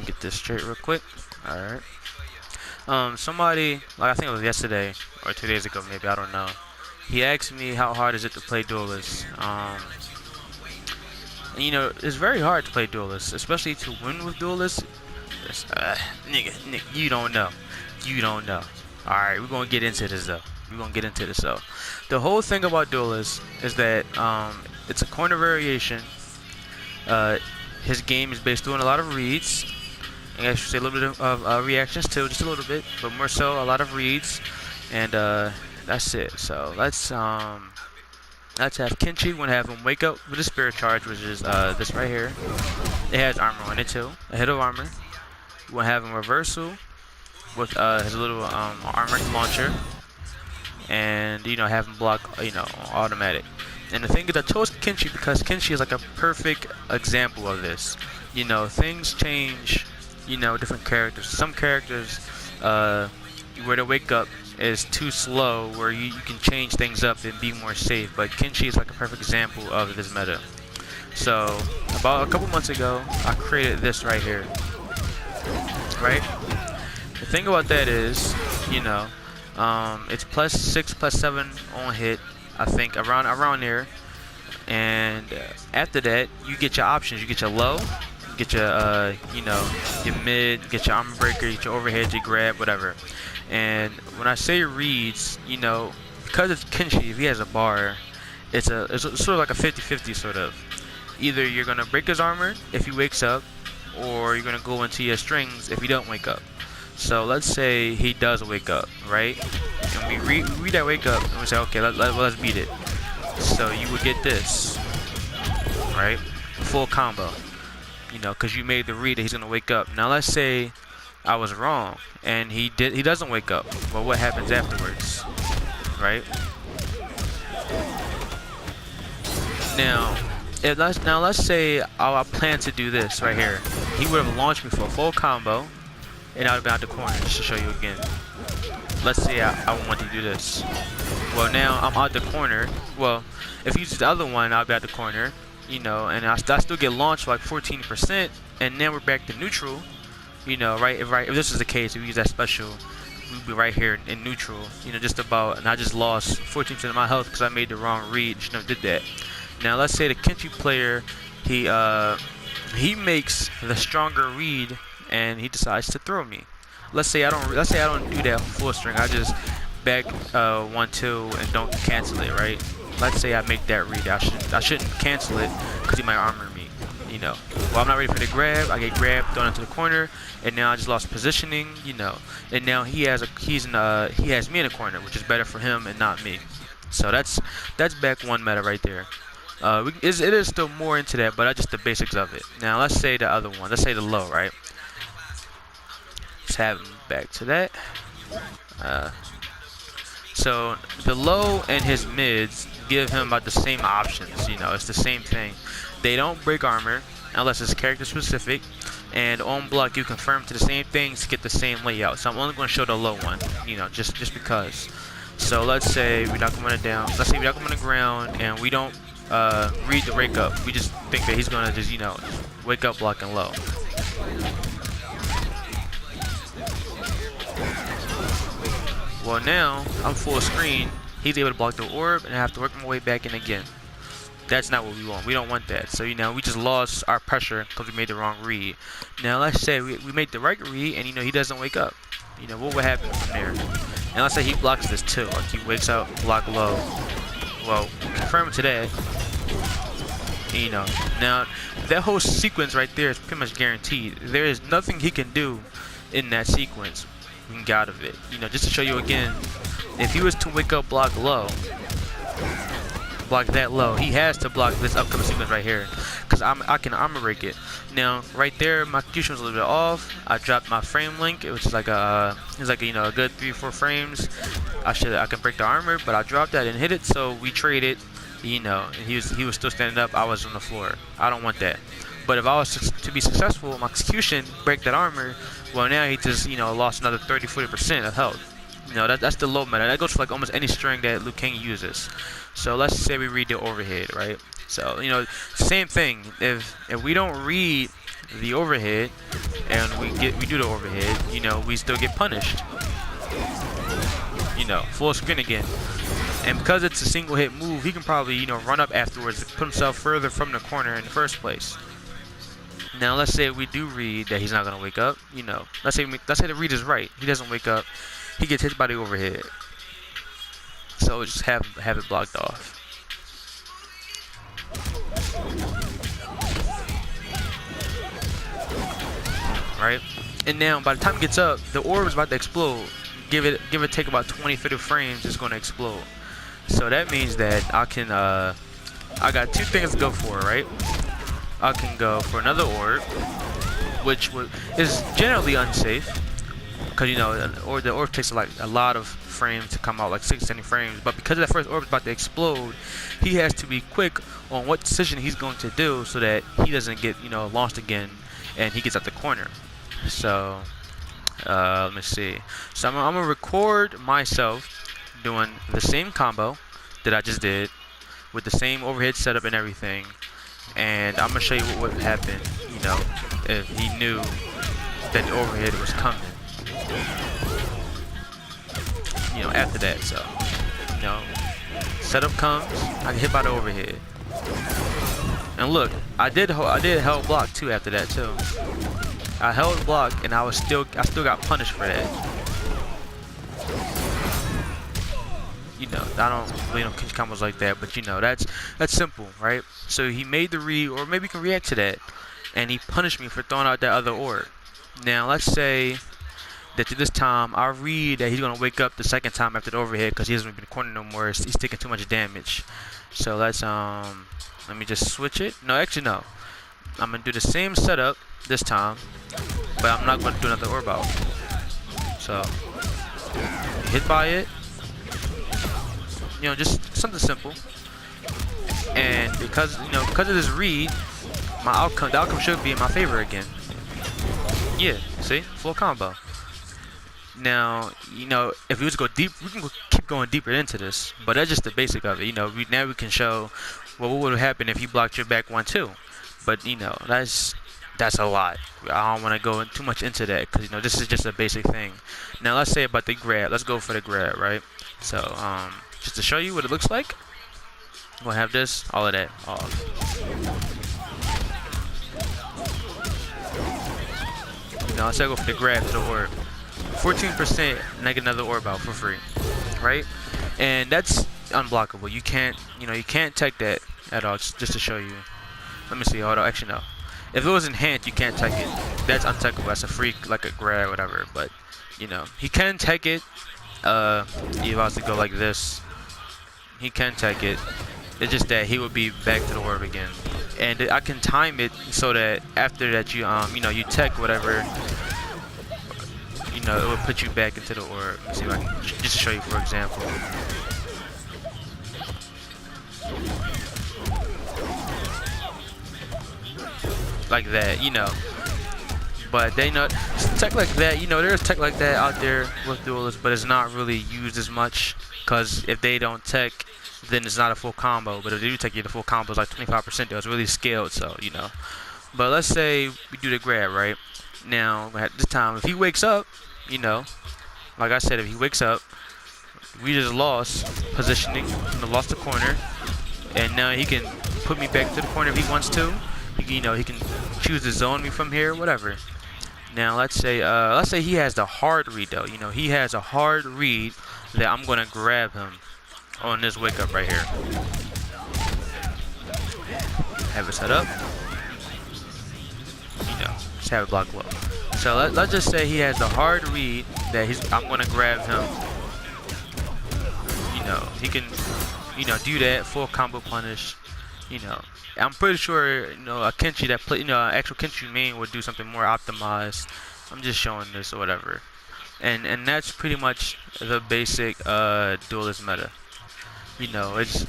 Get this straight real quick. All right. Somebody, like I think it was yesterday or 2 days ago, maybe, I don't know. He asked me how hard is it to play duelist. And, it's very hard to play duelist, especially to win with duelist. Nigga, you don't know. You don't know. All right, we're gonna get into this though. The whole thing about duelist is that it's a corner variation. His game is based on a lot of reads. I should say a little bit of reactions too, just a little bit, but more so a lot of reads, and that's it. So let's have Kenshi. We're gonna have him wake up with a spirit charge, which is this right here. It has armor on it too, a hit of armor. We're gonna have him reversal with his little armored launcher, and have him block automatic. And the thing is, I chose Kenshi because Kenshi is like a perfect example of this. Things change. Different characters. Some characters, where they wake up is too slow, where you can change things up and be more safe. But Kenshi is like a perfect example of this meta. So about a couple months ago, I created this right here. Right. The thing about that is, it's +6, +7 on hit. I think around there. And after that, you get your options. You get your low. Get your your mid, get your armor breaker, get your overhead, your grab, whatever. And when I say reads, because it's Kenshi, if he has a bar, it's sort of like a 50-50 sort of. Either you're gonna break his armor if he wakes up, or you're gonna go into your strings if he don't wake up. So let's say he does wake up, right? And we read that wake up, and we say, okay, let's beat it. So you would get this, right? Full combo. Because you made the read that he's gonna wake up. Now let's say I was wrong and he doesn't wake up. Well, what happens afterwards, right? Now let's say I plan to do this right here. He would have launched me for a full combo, and I would have been out the corner. Just to show you again. Let's say I want to do this. Well, now I'm out the corner. Well, if you use the other one, I'll be out the corner. And I still get launched for like 14%, and then we're back to neutral. Right? If this is the case, if we use that special, we'd be right here in neutral. Just about, and I just lost 14% of my health because I made the wrong read. Shouldn't have did that. Now let's say the Kenshi player, he makes the stronger read, and he decides to throw me. Let's say I don't do that full string. I just back 1-2 and don't cancel it, right? Let's say I make that read. I shouldn't cancel it because he might armor me. Well, I'm not ready for the grab. I get grabbed, thrown into the corner, and now I just lost positioning. And now he has me in the corner, which is better for him and not me. So that's back one meta right there. It is still more into that, but that's just the basics of it. Now let's say the other one. Let's say the low, right? Just have him back to that. So the low and his mids give him about the same options. It's the same thing. They don't break armor unless it's character specific, and on block you confirm to the same things to get the same layout. So I'm only going to show the low one, just because. So let's say we knock him on the down. Let's say we knock him on the ground and we don't read the wake up. We just think that he's going to just wake up, block, and low. Well, now I'm full screen. He's able to block the orb, and I have to work my way back in again. That's not what we want. We don't want that. So we just lost our pressure because we made the wrong read. Now let's say we made the right read, and he doesn't wake up. What would happen from there? And let's say he blocks this too. Like he wakes up, block low. Well, confirm to that. Now that whole sequence right there is pretty much guaranteed. There is nothing he can do in that sequence. We can get out of it. Just to show you again, if he was to wake up, block low, block that low, he has to block this upcoming sequence right here, because I can armor break it. Now right there, my execution was a little bit off. I dropped my frame link, which is like a good 3-4 frames. I can break the armor, but I dropped that and hit it. So we traded. And he was still standing up. I was on the floor. I don't want that. But if I was to be successful, my execution, break that armor, well, now he just, lost another 30-40% of health. That's the low meta. That goes for like almost any string that Liu Kang uses. So let's say we read the overhead, right? So, same thing. If we don't read the overhead and we do the overhead, you know, we still get punished. You know, full screen again. And because it's a single hit move, he can probably, you know, run up afterwards, put himself further from the corner in the first place. Now let's say we do read that he's not gonna wake up. You know, let's say the read is right. He doesn't wake up. He gets hit by the overhead. So just have it blocked off. Right? And now by the time it gets up, the orb is about to explode. Give it take about 20-50 frames, it's gonna explode. So that means that I can I got two things to go for, right? I can go for another orb, which is generally unsafe, because you know the orb takes like a lot of frames to come out, like 60-70 frames. But because that first orb is about to explode, he has to be quick on what decision he's going to do so that he doesn't get, you know, launched again and he gets out the corner. So let me see. So I'm gonna record myself doing the same combo that I just did with the same overhead setup and everything. And I'm gonna show you what would happen, you know, if he knew that the overhead was coming. You know, after that, so you know, setup comes, I get hit by the overhead. And look, I did held block too after that too. I held block and I still got punished for that. You know, I don't really catch combos like that, but you know, that's simple, right? So he made the read, or maybe he can react to that, and he punished me for throwing out that other orb. Now let's say that this time I read that he's gonna wake up the second time after the overhead because he doesn't be in the corner no more. He's taking too much damage. So let's let me just switch it. No, actually no. I'm gonna do the same setup this time, but I'm not gonna do another orb out. So hit by it. You know, just something simple. And because of this read, the outcome should be in my favor again. Yeah, see, full combo. Now, you know, if we was to go deep, we can keep going deeper into this, but that's just the basic of it. You know, now we can show what would happen if you blocked your back 1-2. But you know, that's a lot. I don't want to go too much into that because you know this is just a basic thing. Now let's say about the grab. Let's go for the grab, right? So just to show you what it looks like, we'll have this, all of that off. Now let's say I go for the grab to the orb. 14% and I get another orb out for free, right? And that's unblockable. You can't take that at all. Just to show you. Let me see. Hold on. Actually, no. If it was enhanced, you can't take it. That's untechable. That's a free, like a grab, whatever. But you know, he can take it. He wants to go like this. He can take it. It's just that he would be back to the orb again. And I can time it so that after that you you tech whatever. You know, it will put you back into the orb. Let's see if I can just to show you, for example. Like that, you know. But they know tech like that, you know, there's tech like that out there with duelists, but it's not really used as much because if they don't tech, then it's not a full combo. But if they do tech, the full combo is like 25%. Though it's really scaled, so you know. But let's say we do the grab, right? Now at this time, if he wakes up, you know, like I said, if he wakes up, we just lost positioning, lost the corner, and now he can put me back to the corner if he wants to. He can choose to zone me from here, whatever. Now let's say he has the hard read though. You know, he has a hard read that I'm gonna grab him on this wake up right here. Have it set up. You know, just have it blocked low. So let's just say he has the hard read that I'm gonna grab him. You know, he can, do that full combo punish. You know, I'm pretty sure a Kenshi that play, actual Kenshi main would do something more optimized. I'm just showing this or whatever, and that's pretty much the basic duelist meta. You know, it's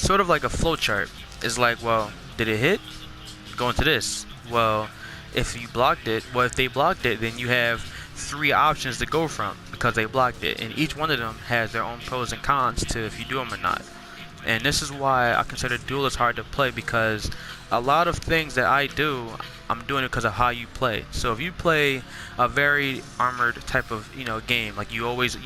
sort of like a flowchart. It's like, well, did it hit? Go into this. Well, if they blocked it, then you have 3 options to go from because they blocked it, and each one of them has their own pros and cons to if you do them or not. And this is why I consider duelists hard to play, because a lot of things that I do, I'm doing it because of how you play. So if you play a very armored type of game, like you always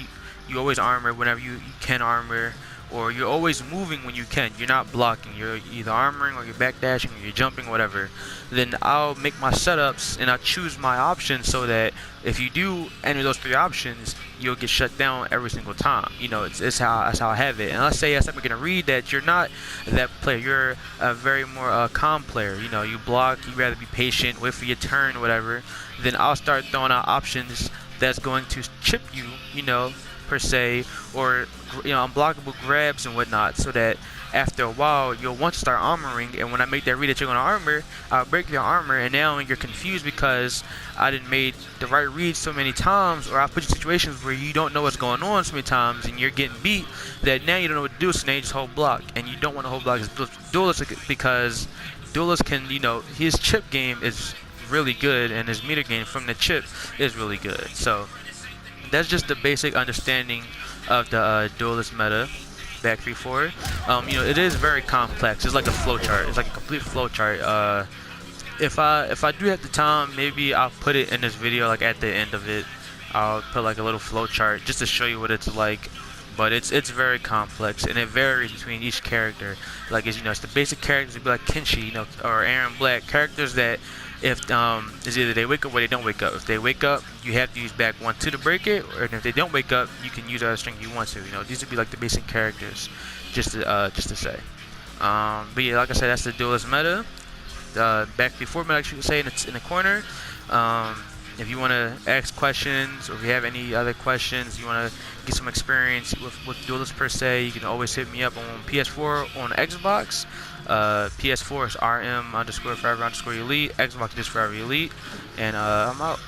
armor whenever you can armor, or you're always moving when you can. You're not blocking. You're either armoring or you're backdashing or you're jumping, whatever. Then I'll make my setups and I'll choose my options so that if you do any of those 3 options, you'll get shut down every single time. That's how I have it. And let's say I'm gonna read that you're not that player. You're a very more calm player. You block. You rather be patient, wait for your turn, whatever. Then I'll start throwing out options that's going to chip you. Per se, or unblockable grabs and whatnot, so that after a while you'll want to start armoring, and when I make that read that you're going to armor, I'll break your armor, and now you're confused because I didn't made the right read so many times, or I put you in situations where you don't know what's going on so many times and you're getting beat that now you don't know what to do, so now you just hold block, and you don't want to hold block as duelist, because duelist can, his chip game is really good and his meter game from the chip is really good. So that's just the basic understanding of the duelist meta, back 3-4. It is very complex. It's like a flowchart. It's like a complete flowchart. If I do have the time, maybe I'll put it in this video, like at the end of it. I'll put like a little flowchart just to show you what it's like. But it's very complex, and it varies between each character. Like it's the basic characters would be like Kenshi, or Aaron Black, characters that if it's either they wake up or they don't wake up. If they wake up, you have to use back 1-2 to break it, or if they don't wake up, you can use other strength you want to. These would be like the basic characters, just to say. But yeah, like I said, that's the duelist meta. Back before meta, you can say in the corner. If you want to ask questions, or if you have any other questions, you want to get some experience with duelist per se, you can always hit me up on PS4 on Xbox. PS4 is RM_Forever_Elite. Xbox is Forever Elite. And I'm out.